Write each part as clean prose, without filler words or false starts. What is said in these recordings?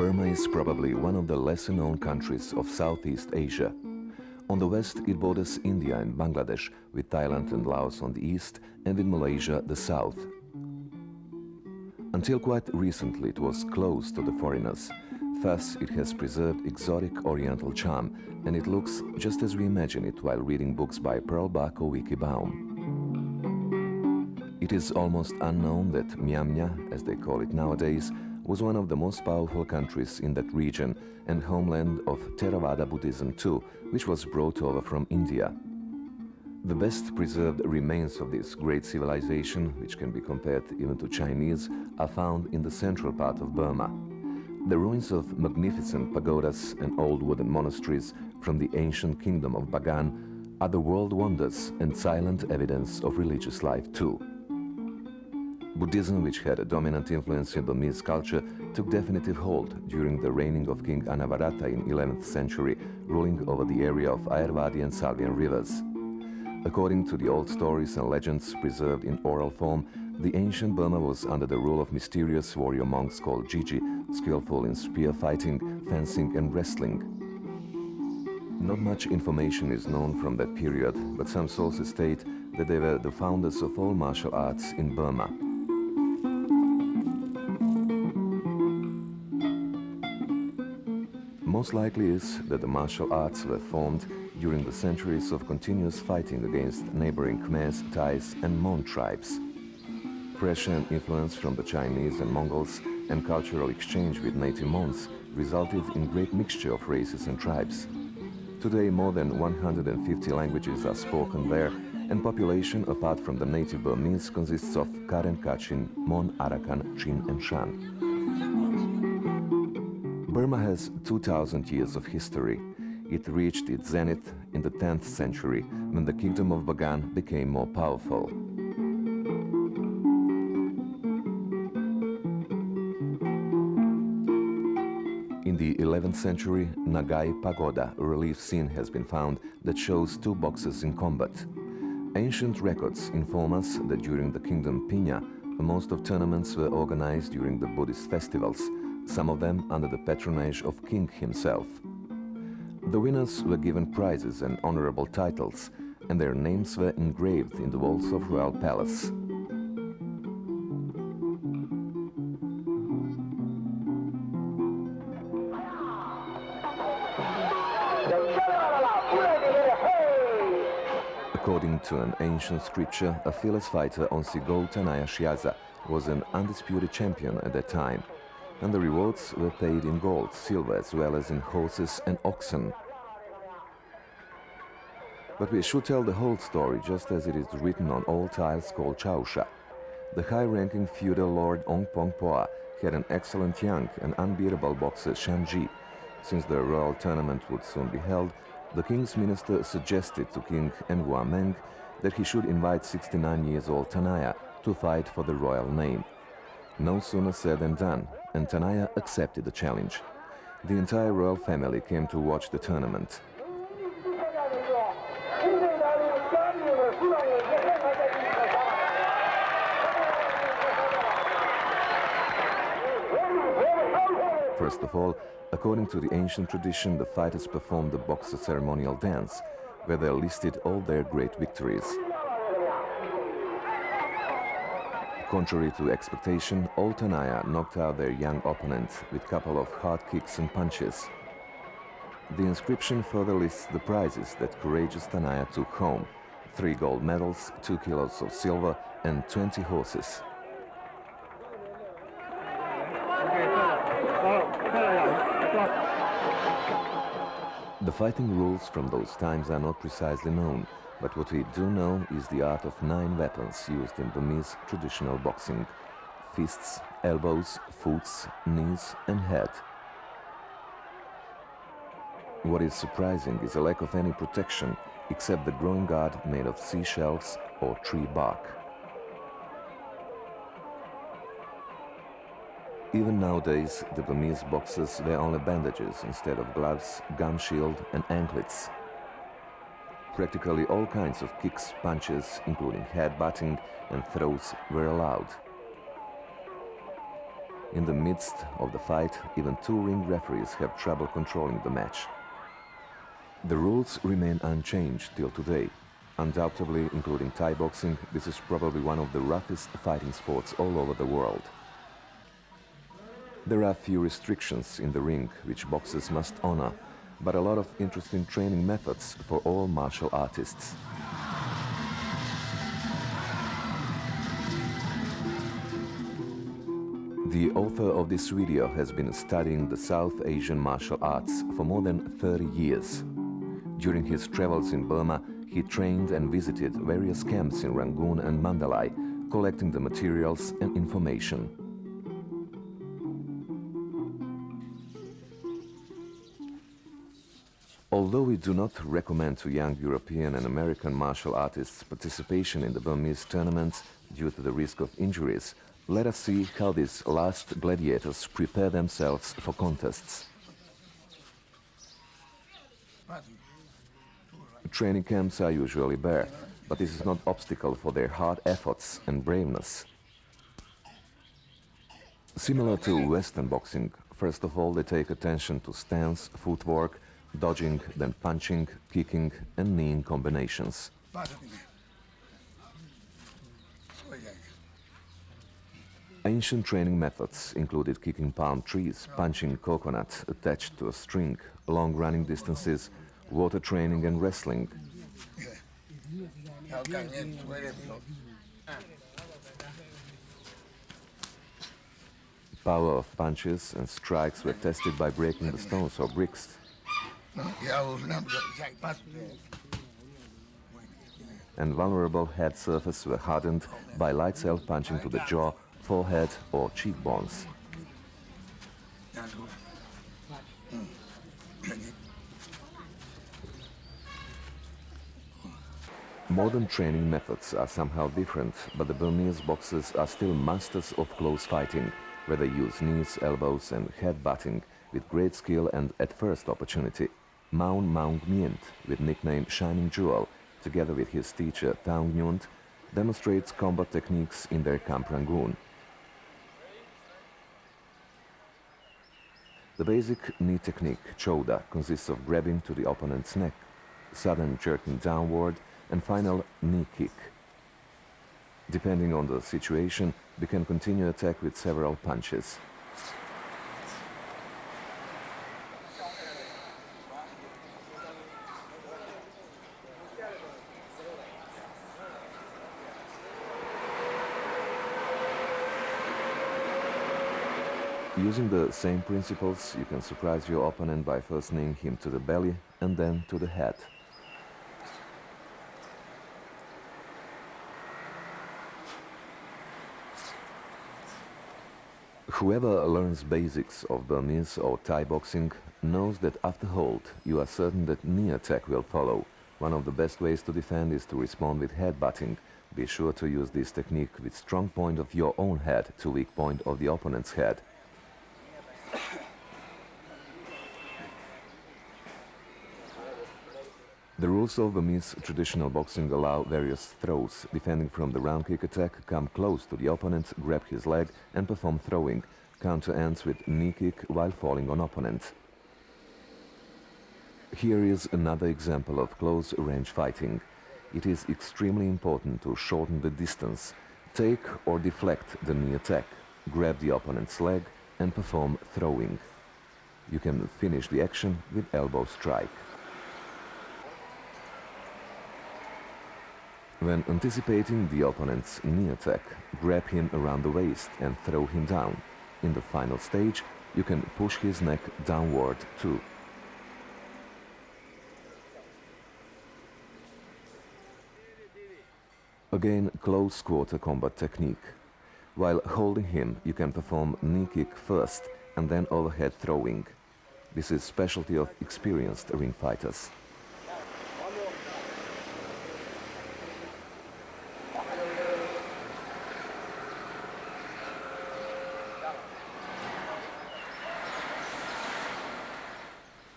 Burma is probably one of the lesser-known countries of Southeast Asia. On the west, it borders India and Bangladesh, with Thailand and Laos on the east, and with Malaysia the south. Until quite recently, it was closed to the foreigners. Thus, it has preserved exotic oriental charm, and it looks just as we imagine it while reading books by Pearl Buck or Vicky Baum. It is almost unknown that Myanmar, as they call it nowadays, was one of the most powerful countries in that region and homeland of Theravada Buddhism too, which was brought over from India. The best preserved remains of this great civilization, which can be compared even to Chinese, are found in the central part of Burma. The ruins of magnificent pagodas and old wooden monasteries from the ancient kingdom of Bagan are the world wonders and silent evidence of religious life too. Buddhism, which had a dominant influence in Burmese culture, took definitive hold during the reigning of King Anavarata in 11th century, ruling over the area of Ayurvedi and Salvian rivers. According to the old stories and legends preserved in oral form, the ancient Burma was under the rule of mysterious warrior monks called Jiji, skillful in spear fighting, fencing and wrestling. Not much information is known from that period, but some sources state that they were the founders of all martial arts in Burma. Most likely is that the martial arts were formed during the centuries of continuous fighting against neighboring Khmers, Thais and Mon tribes. Pressure and influence from the Chinese and Mongols and cultural exchange with native Mons resulted in great mixture of races and tribes. Today more than 150 languages are spoken there, and population apart from the native Burmese consists of Karen, Kachin, Mon, Arakan, Chin and Shan. Burma has 2,000 years of history. It reached its zenith in the 10th century, when the kingdom of Bagan became more powerful. In the 11th century, Nagai Pagoda, a relief scene has been found that shows two boxers in combat. Ancient records inform us that during the kingdom Pinya, most of tournaments were organized during the Buddhist festivals, some of them under the patronage of King himself. The winners were given prizes and honorable titles, and their names were engraved in the walls of royal palace. According to an ancient scripture, a fearless fighter, Onsigo Tanaya Shiaza, was an undisputed champion at that time, and the rewards were paid in gold, silver, as well as in horses and oxen. But we should tell the whole story just as it is written on old tiles called Chausha. The high-ranking feudal lord Ong Pong Poa had an excellent young and unbeatable boxer Shanji. Since the royal tournament would soon be held, the king's minister suggested to King Nguwa Meng that he should invite 69-year-old Tanaya to fight for the royal name. No sooner said than done, and Tanaya accepted the challenge. The entire royal family came to watch the tournament. First of all, according to the ancient tradition, the fighters performed the boxer ceremonial dance, where they listed all their great victories. Contrary to expectation, old Tanaya knocked out their young opponent with a couple of hard kicks and punches. The inscription further lists the prizes that courageous Tanaya took home: 3 gold medals, 2 kilos of silver and 20 horses. The fighting rules from those times are not precisely known, but what we do know is the art of 9 weapons used in Burmese traditional boxing: fists, elbows, foots, knees and head. What is surprising is a lack of any protection except the groin guard made of seashells or tree bark. Even nowadays, the Burmese boxers wear only bandages instead of gloves, gum shield and anklets. Practically all kinds of kicks, punches, including head-butting and throws, were allowed. In the midst of the fight, even two ring referees have trouble controlling the match. The rules remain unchanged till today. Undoubtedly, including Thai boxing, this is probably one of the roughest fighting sports all over the world. There are few restrictions in the ring which boxers must honor, but a lot of interesting training methods for all martial artists. The author of this video has been studying the South Asian martial arts for more than 30 years. During his travels in Burma, he trained and visited various camps in Rangoon and Mandalay, collecting the materials and information. Although we do not recommend to young European and American martial artists participation in the Burmese tournaments due to the risk of injuries, let us see how these last gladiators prepare themselves for contests. Training camps are usually bare, but this is not obstacle for their hard efforts and braveness. Similar to Western boxing, first of all they take attention to stance, footwork, dodging, then punching, kicking and kneeing combinations. Ancient training methods included kicking palm trees, punching coconuts attached to a string, long running distances, water training and wrestling. Power of punches and strikes were tested by breaking the stones or bricks. And vulnerable head surfaces were hardened by light self-punching to the jaw, forehead or cheekbones. Modern training methods are somehow different, but the Burmese boxers are still masters of close fighting, where they use knees, elbows and head-butting with great skill and at first opportunity. Maung Maung Mient, with nickname Shining Jewel, together with his teacher Taung Nyunt, demonstrates combat techniques in their Camp Rangoon. The basic knee technique, choda, consists of grabbing to the opponent's neck, sudden jerking downward, and final knee kick. Depending on the situation, we can continue attack with several punches. Using the same principles, you can surprise your opponent by first kneeing him to the belly and then to the head. Whoever learns basics of Burmese or Thai boxing knows that after hold, you are certain that knee attack will follow. One of the best ways to defend is to respond with head-butting. Be sure to use this technique with strong point of your own head to weak point of the opponent's head. The rules of Burmese traditional boxing allow various throws. Defending from the round kick attack, come close to the opponent, grab his leg and perform throwing. Counter ends with knee kick while falling on opponent. Here is another example of close range fighting. It is extremely important to shorten the distance. Take or deflect the knee attack, grab the opponent's leg and perform throwing. You can finish the action with elbow strike. When anticipating the opponent's knee attack, grab him around the waist and throw him down. In the final stage, you can push his neck downward too. Again, close quarter combat technique. While holding him, you can perform knee kick first and then overhead throwing. This is specialty of experienced ring fighters.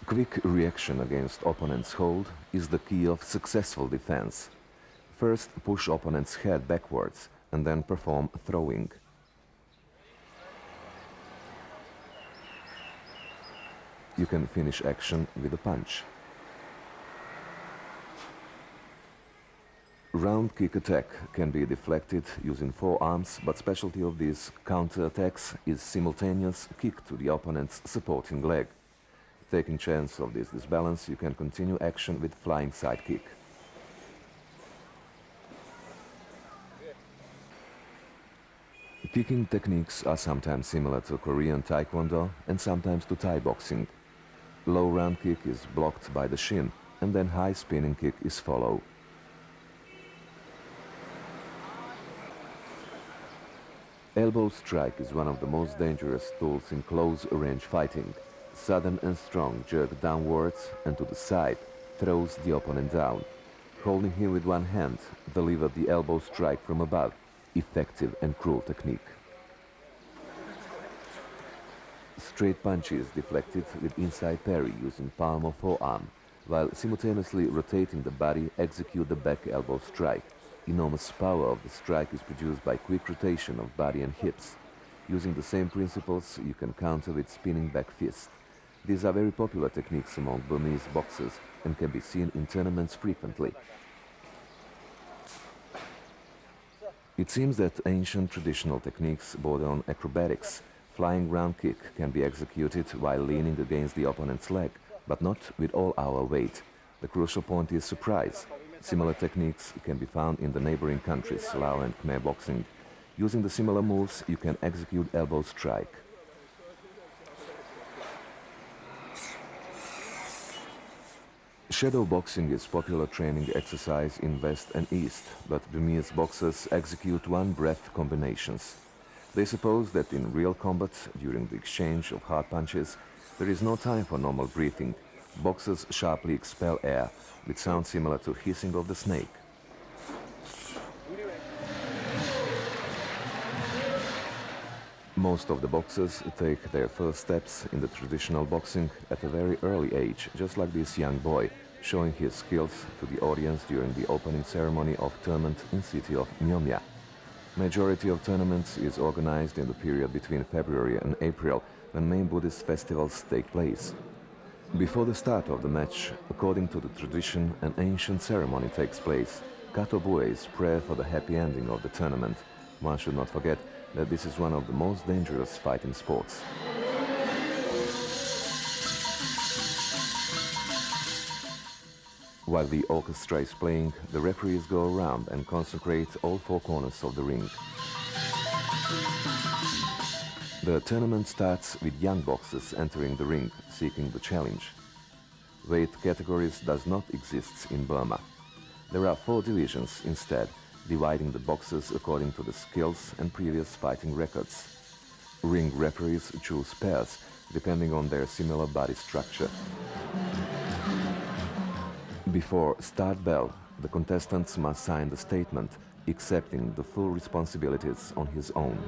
Quick reaction against opponent's hold is the key of successful defense. First, push opponent's head backwards and then perform throwing. You can finish action with a punch. Round kick attack can be deflected using forearms, but specialty of these counter-attacks is simultaneous kick to the opponent's supporting leg. Taking chance of this disbalance, you can continue action with flying side kick. Kicking techniques are sometimes similar to Korean Taekwondo and sometimes to Thai boxing. Low round kick is blocked by the shin, and then high spinning kick is followed. Elbow strike is one of the most dangerous tools in close-range fighting. Sudden and strong jerk downwards and to the side throws the opponent down. Holding him with one hand, deliver the elbow strike from above. Effective and cruel technique. Straight punch is deflected with inside parry using palm or forearm, while simultaneously rotating the body, execute the back elbow strike. Enormous power of the strike is produced by quick rotation of body and hips. Using the same principles, you can counter with spinning back fist. These are very popular techniques among Burmese boxers and can be seen in tournaments frequently. It seems that ancient traditional techniques border on acrobatics. Flying round kick can be executed while leaning against the opponent's leg, but not with all our weight. The crucial point is surprise. Similar techniques can be found in the neighboring countries, Lao and Khmer boxing. Using the similar moves, you can execute elbow strike. Shadow boxing is popular training exercise in West and East, but Burmese boxers execute one-breath combinations. They suppose that in real combat, during the exchange of hard punches, there is no time for normal breathing. Boxers sharply expel air, with sound similar to hissing of the snake. Most of the boxers take their first steps in the traditional boxing at a very early age, just like this young boy, showing his skills to the audience during the opening ceremony of tournament in city of Nyomya. Majority of tournaments is organized in the period between February and April, when main Buddhist festivals take place. Before the start of the match, according to the tradition, an ancient ceremony takes place. Katobue is prayer for the happy ending of the tournament. One should not forget that this is one of the most dangerous fighting sports. While the orchestra is playing, the referees go around and consecrate all four corners of the ring. The tournament starts with young boxers entering the ring, seeking the challenge. Weight categories does not exist in Burma. There are 4 divisions instead, dividing the boxers according to the skills and previous fighting records. Ring referees choose pairs, depending on their similar body structure. Before start bell, the contestants must sign the statement, accepting the full responsibilities on his own.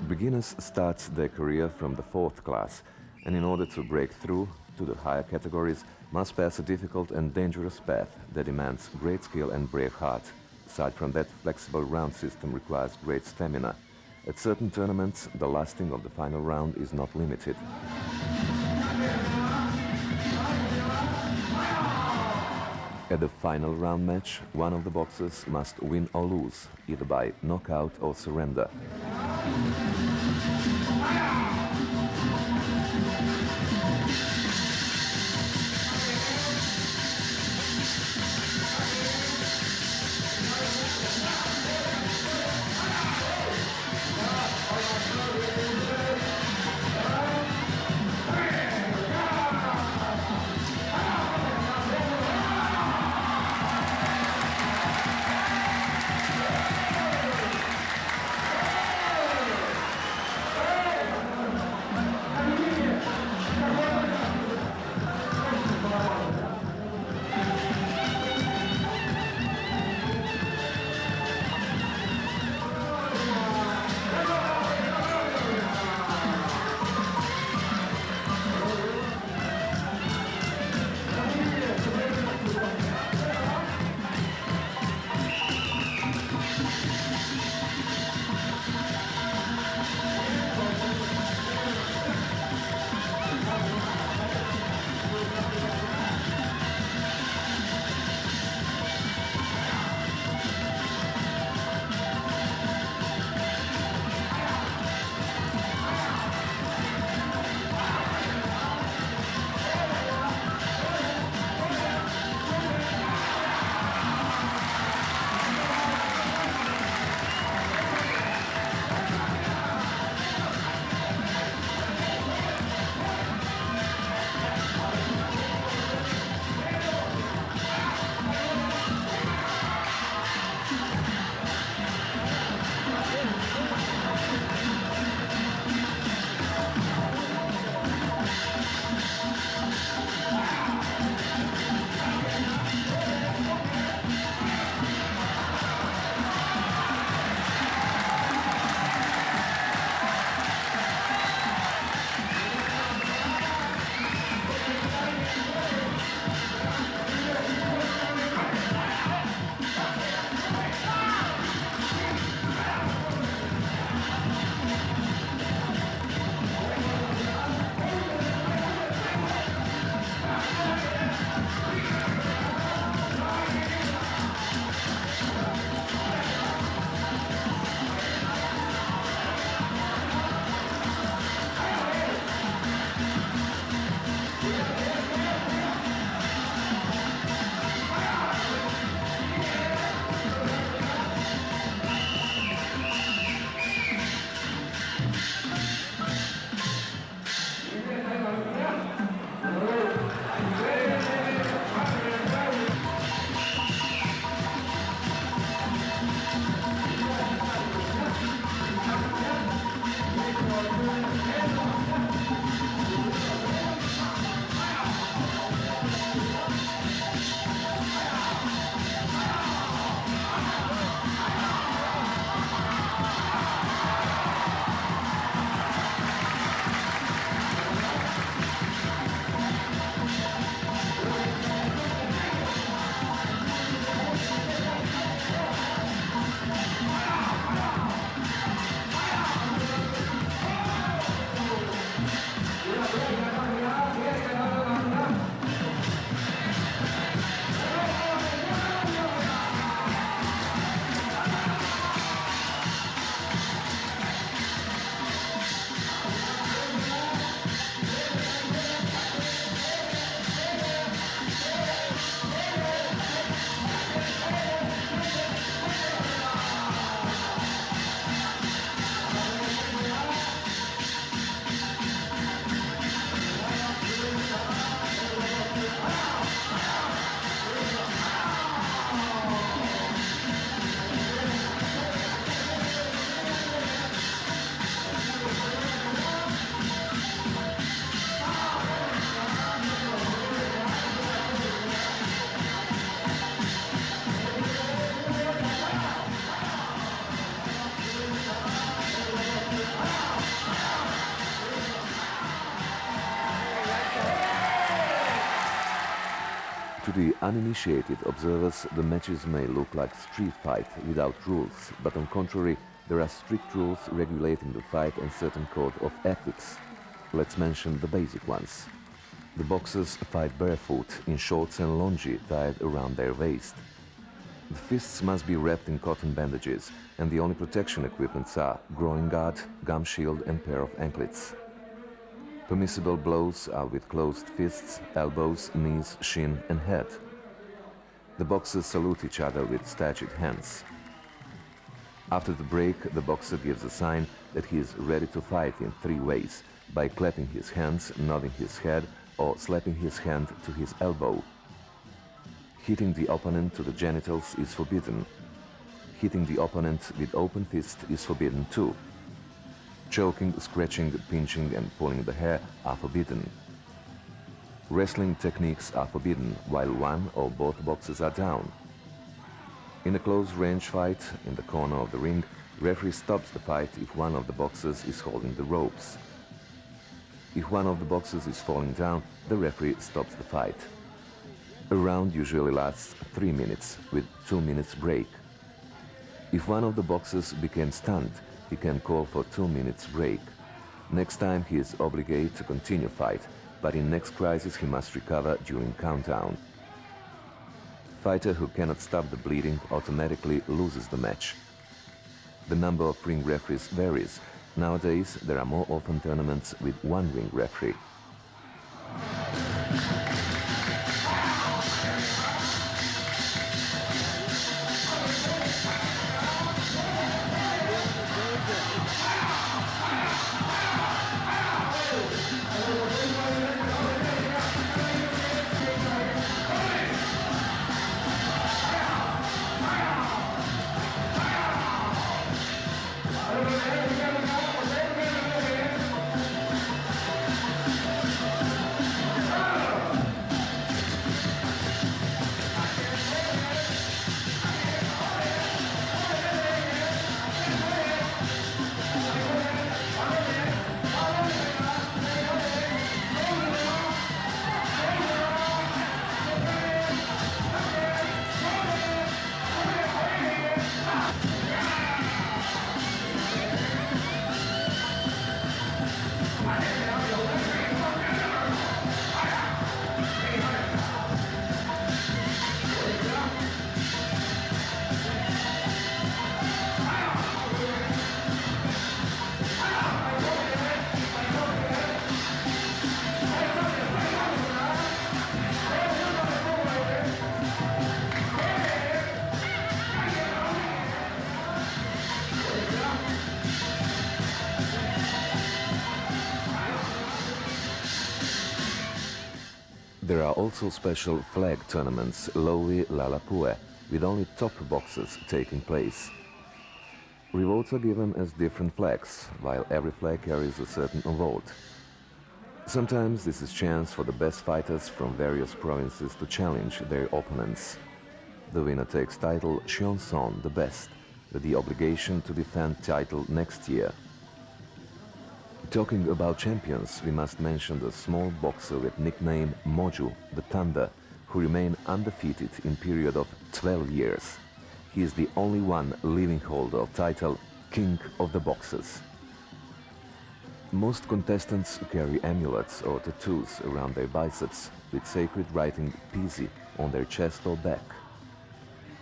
Beginners start their career from the 4th class, and in order to break through to the higher categories, must pass a difficult and dangerous path that demands great skill and brave heart. Aside from that, flexible round system requires great stamina. At certain tournaments, the lasting of the final round is not limited. At the final round match, one of the boxers must win or lose, either by knockout or surrender. the uninitiated observers, the matches may look like street fight without rules, but on contrary, there are strict rules regulating the fight and certain code of ethics. Let's mention the basic ones. The boxers fight barefoot, in shorts and longi tied around their waist. The fists must be wrapped in cotton bandages, and the only protection equipments are groin guard, gum shield and pair of anklets. Permissible blows are with closed fists, elbows, knees, shin and head. The boxers salute each other with staged hands. After the break, the boxer gives a sign that he is ready to fight in 3 ways: by clapping his hands, nodding his head, or slapping his hand to his elbow. Hitting the opponent to the genitals is forbidden. Hitting the opponent with open fist is forbidden too. Choking, scratching, pinching and pulling the hair are forbidden. Wrestling techniques are forbidden while one or both boxers are down. In a close-range fight, in the corner of the ring, referee stops the fight if one of the boxers is holding the ropes. If one of the boxers is falling down, the referee stops the fight. A round usually lasts 3 minutes, with 2 minutes break. If one of the boxers became stunned, he can call for 2 minutes break. Next time he is obligated to continue fight, but in next crisis he must recover during countdown. Fighter who cannot stop the bleeding automatically loses the match. The number of ring referees varies. Nowadays there are more often tournaments with 1 ring referee. There are also special flag tournaments, Lethwei, with only top boxers taking place. Rewards are given as different flags, while every flag carries a certain award. Sometimes this is chance for the best fighters from various provinces to challenge their opponents. The winner takes title Son the best, with the obligation to defend title next year. Talking about champions, we must mention the small boxer with nickname Moju, the Thunder, who remained undefeated in period of 12 years. He is the only one living holder of title King of the Boxers. Most contestants carry amulets or tattoos around their biceps with sacred writing Pisi on their chest or back.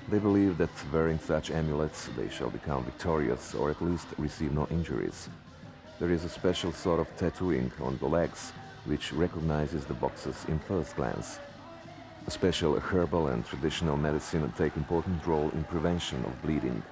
They believe that wearing such amulets they shall become victorious or at least receive no injuries. There is a special sort of tattooing on the legs which recognizes the boxers in first glance. A special herbal and traditional medicine take important role in prevention of bleeding.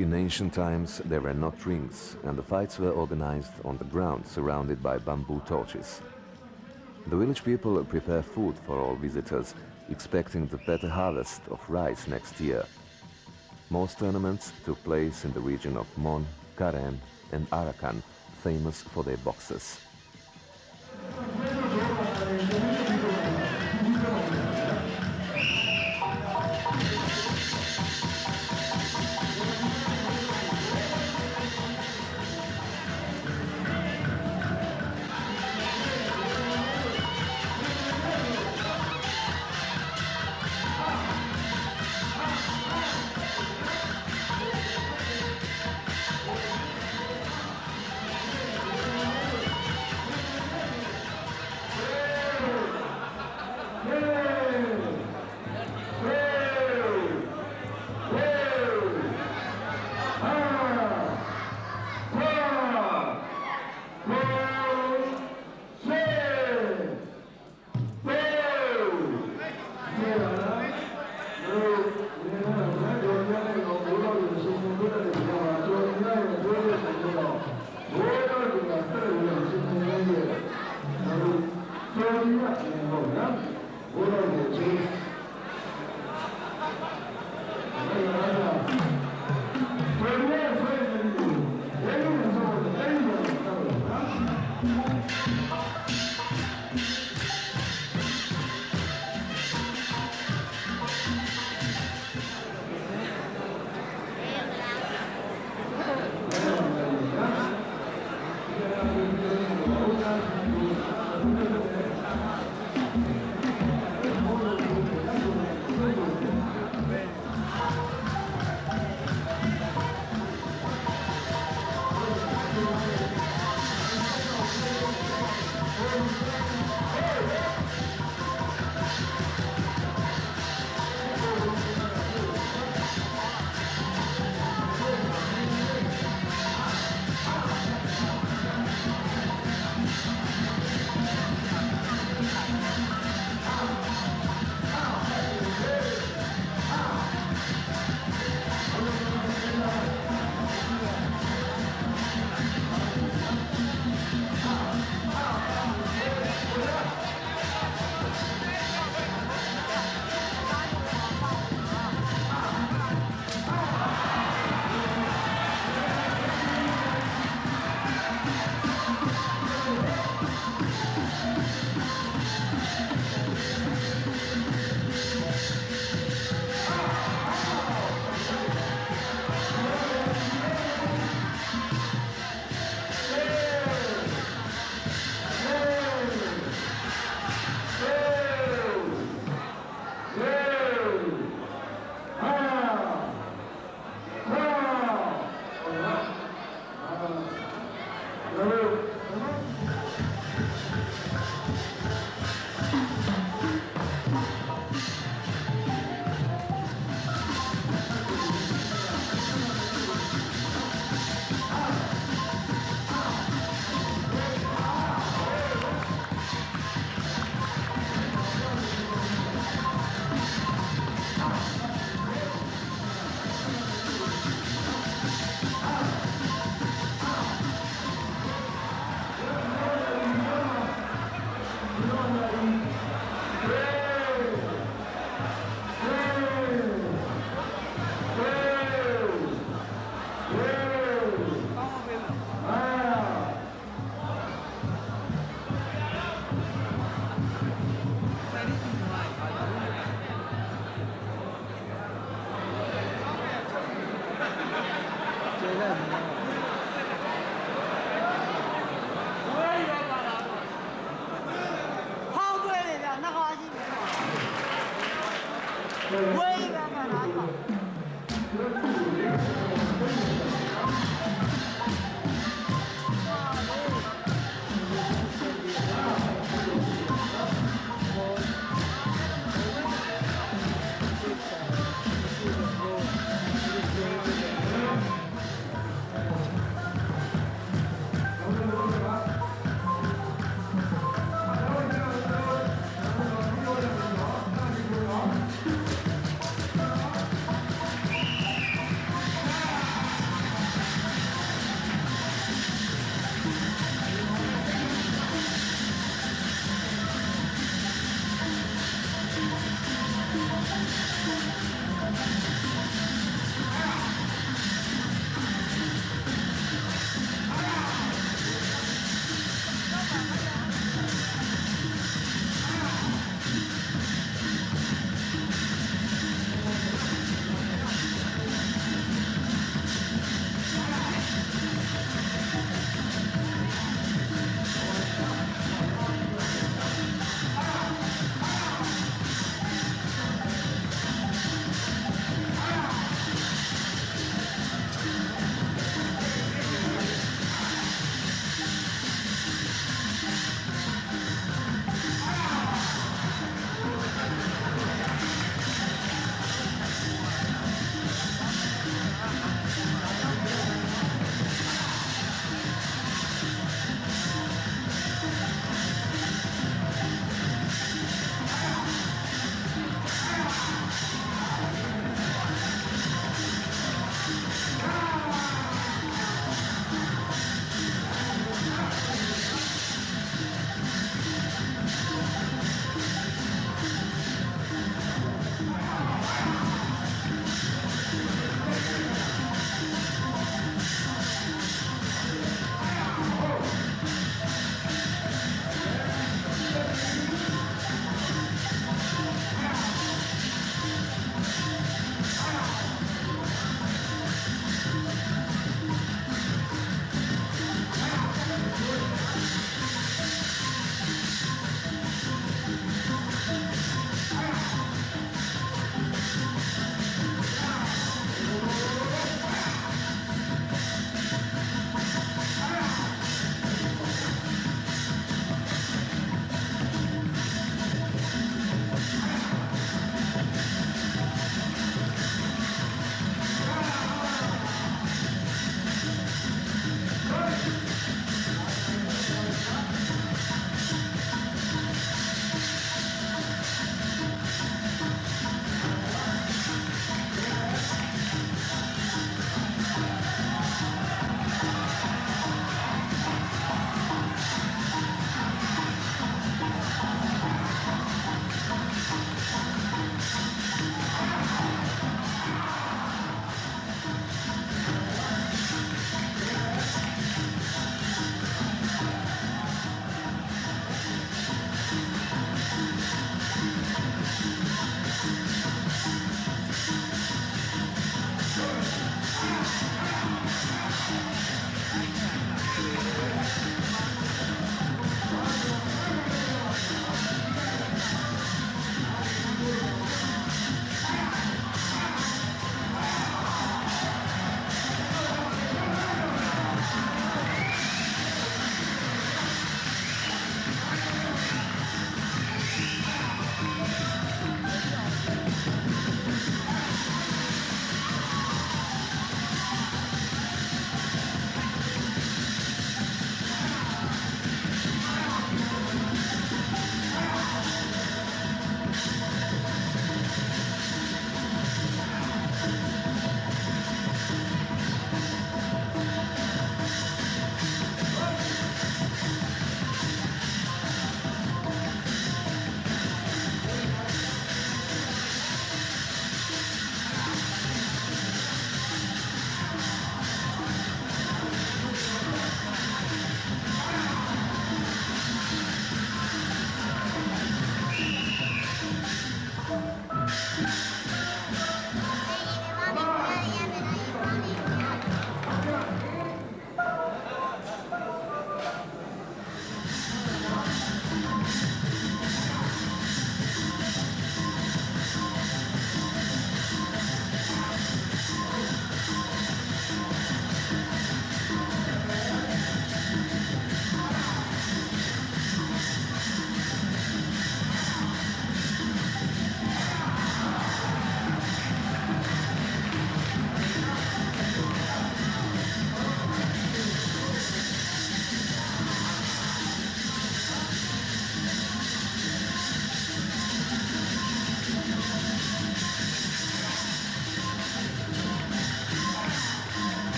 In ancient times, there were not rings, and the fights were organized on the ground, surrounded by bamboo torches. The village people prepare food for all visitors, expecting the better harvest of rice next year. Most tournaments took place in the region of Mon, Karen, and Arakan, famous for their boxes.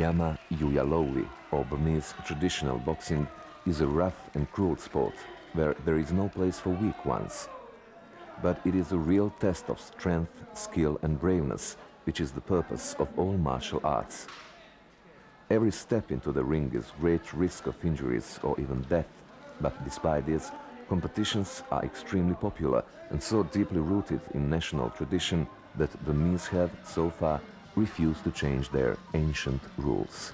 Mnyama Yuyalowi, or Burmese traditional boxing, is a rough and cruel sport where there is no place for weak ones. But it is a real test of strength, skill and braveness, which is the purpose of all martial arts. Every step into the ring is great risk of injuries or even death, but despite this, competitions are extremely popular and so deeply rooted in national tradition that the Burmese have, so far, refused to change their ancient rules.